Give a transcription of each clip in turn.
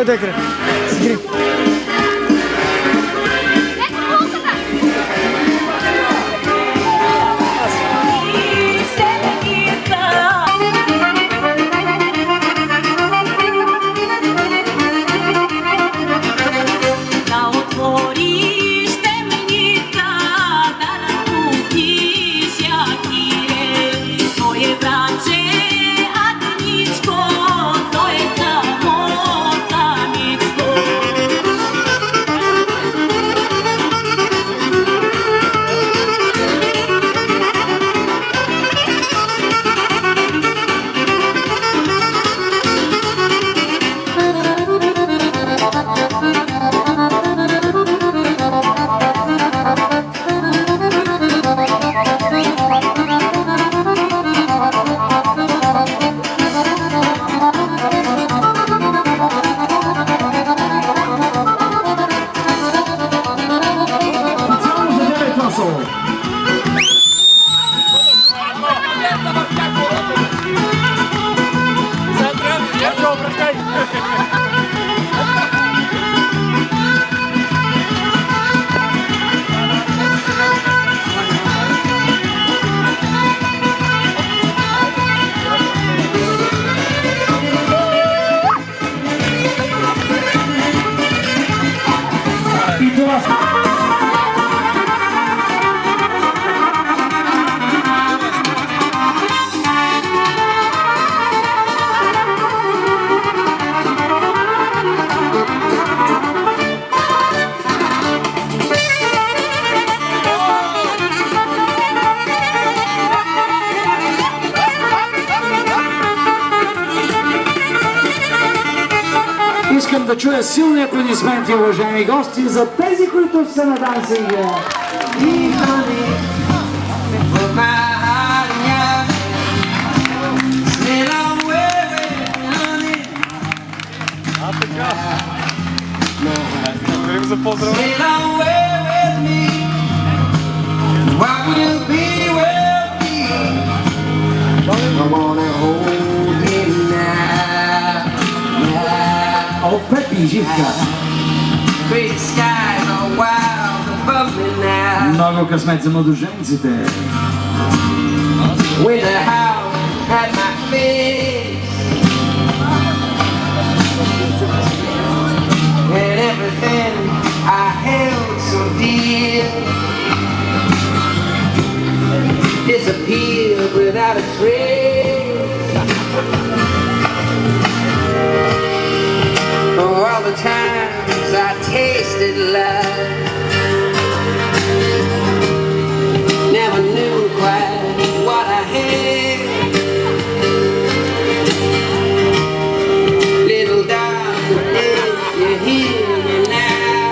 декре. Сигри. Искам да чуя силни аплодисменти, уважаеми гости, за тези, които са на дансинга. За поздравление. О, Пепи, Живка! Много късмет за младоженците! And everything I held so dear disappeared without a trace. Oh, all the times I tasted love, never knew quite what I had. Little darling, you hear me now?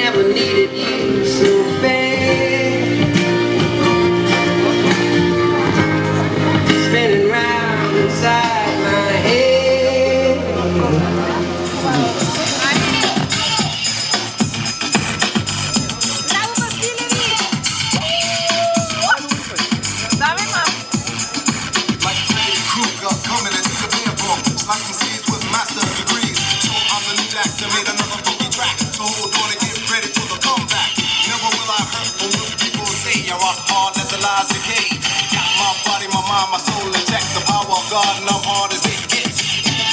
Never needed you so bad. Spinning round inside my head. My soul and check the power of God, and I'm hard as it gets.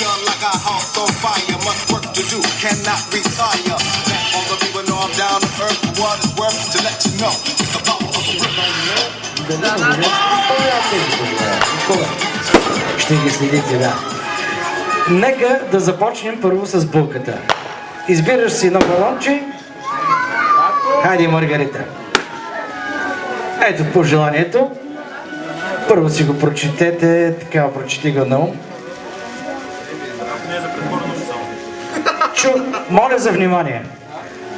Done like a house on fire, much work to do, cannot retire. Let all the people know I'm down to earth, what it's worth to let you know. It's the power of the river. Ще ги следите, да. Нека да започнем първо с булката. Избираш си едно балонче. Хайде, Маргарита. Ето пожеланието. Първо си го прочетете, така прочети го на ум. Моля за внимание.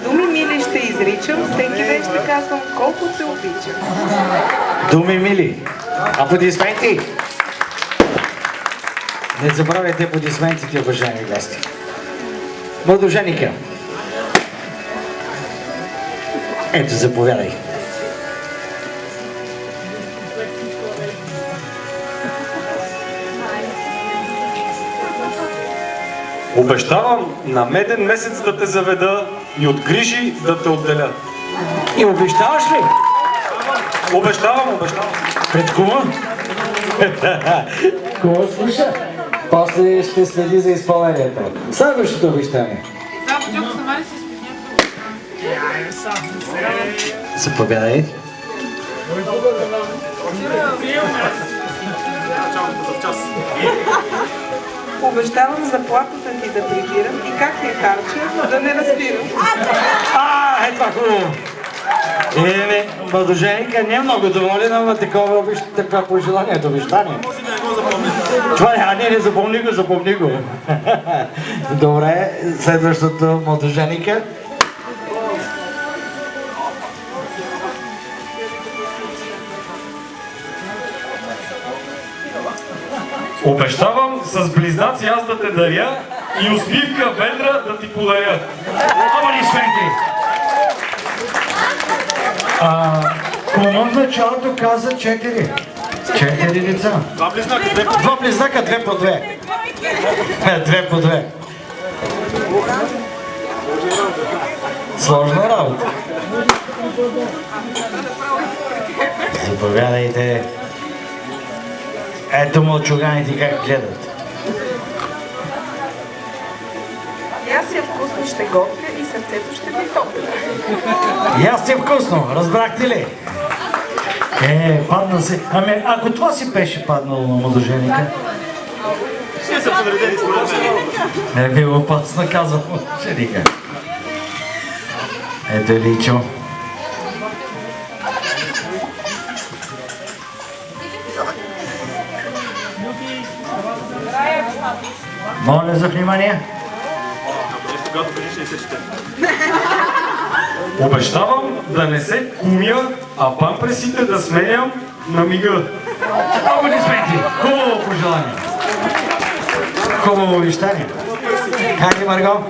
Думи мили ще изричам, всеки ден ще казвам колко те обичам. Думи мили. Аплодисменти. Не забравяйте аплодисментите, уважаеми гости. Младоженика. Ето, заповядай. Обещавам на меден месец да те заведа и от грижи да те отделя. И обещаваш ли? Обещавам. Пред кума? Кума слуша. После ще следи за изпълнението. Следващото обещание. Заповядай. Обещавам заплатата ти да прибирам и как я харча, да не разбирам. Това хубаво. Младоженика не е много доволен, ама такова пожелание, обещание. Това не запомни го. Добре, следващото младоженика. Обещавам с близнаци аз да те даря и усмивка ведра да ти подаря. Ама ни сменки! Кума в началото каза 4. 4 деца. Два близнака, 2 по 2. 2 по 2. Сложна работа. Заповядайте. Ето мълчуганите как гледат. Ястия вкусно ще готвя и сърцето ще ви топля. Ястие вкусно, разбрахте ли? Падна си. Ами, ако това си беше паднало на младоженика? Ще са подредени според мен. Било опасно, казва младоженика. Ето Личо. Моля за внимание. Обещавам да не се кумя, а памперсите да сменям на мига. Аплодисменти! Хубаво пожелание. Хубаво обещание. Хайде, Марго.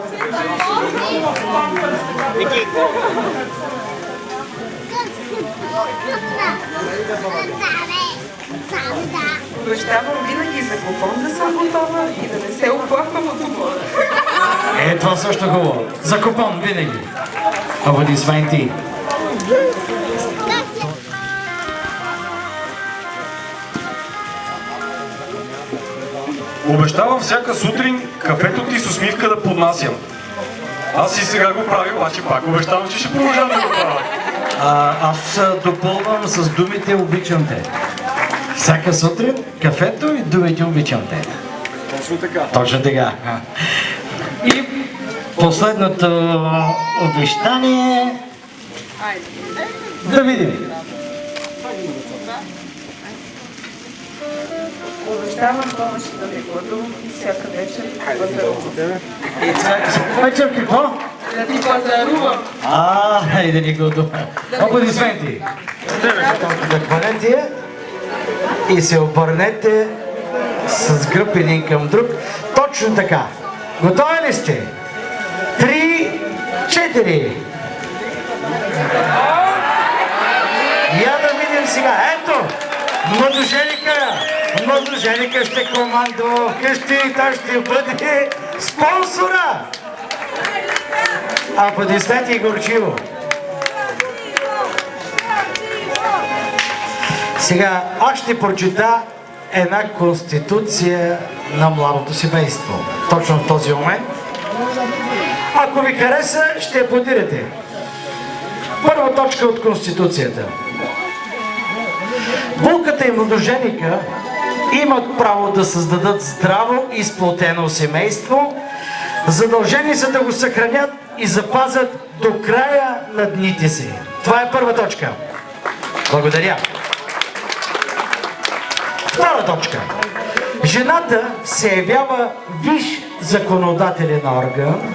Обещавам винаги за купон да съм готова и да не се оплаквам от умора. Това също хубаво. За купон винаги. Аплодисменти. Обещавам всяка сутрин кафето ти с усмивка да поднасям. Аз и сега го правя, обаче пак обещавам, че ще продължавам да го правя. Аз допълвам с думите обичам те. Всяка сутрин кафето и думите обичам те. Точно така. Точно така. И последното обещание. Да видим. Обещавам повече да не гладувам и всяка вечер да пазарувам. Вечер какво? Да ти пазарувам. И да ни го дума. Аплодисменти. Да хванете и се обърнете с гръб един към друг. Точно така. Готови ли сте? 3, 4. Я да видим сега. Ето! Младоженика ще командва вкъщи и той ще бъде спонсора. Аплодисменти и горчиво. Сега аз ще прочита една конституция на младото семейство. Точно в този момент. Ако ви хареса, ще аплодирате. Първа точка от конституцията. Булката и младоженика имат право да създадат здраво и сплотено семейство, задължени са да го съхранят и запазят до края на дните си. Това е първа точка. Благодаря. Втора точка. Жената се явява висш законодателен орган.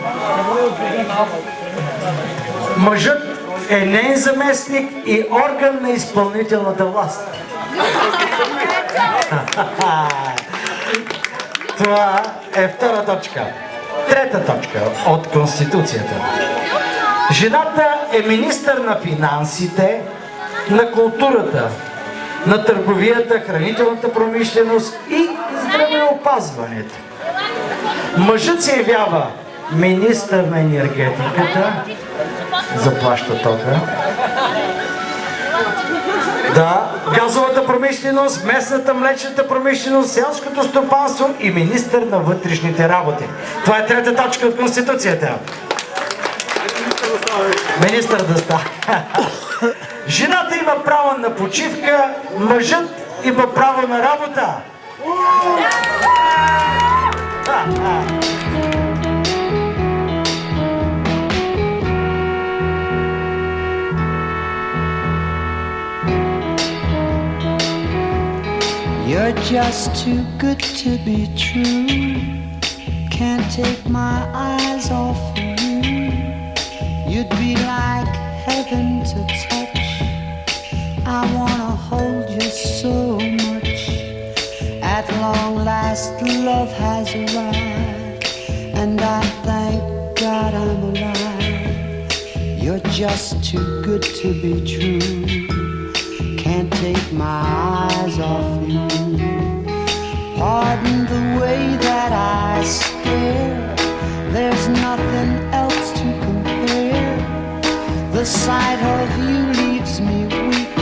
Мъжът е неин заместник и орган на изпълнителната власт. Това е втора точка. Трета точка от Конституцията. Жената е министър на финансите, на културата, на търговията, хранителната промишленост и здравеопазването. Мъжът се явява министър на енергетиката, заплаща тока. Да, газовата промишленост, местната млечната промишленост, селското стопанство и министър на вътрешните работи. Това е трета точка от Конституцията. Министър да става. Жената има право на почивка, мъжът има право на работа. You're just too good to be true. Can't take my eyes off of you. You'd be like heaven to touch. I wanna hold you so much. At long last, love has arrived, and I thank God I'm alive. You're just too good to be true. Can't take my eyes off you. Pardon the way that I stare. There's nothing else to compare. The sight of you leaves me weak.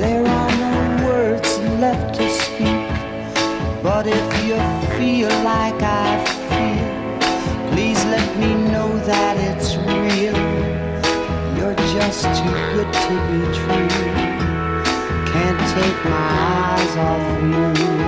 There are no words left to speak. But if you feel like I feel, please let me know that it's real. You're just too good to be true. Can't take my eyes off you.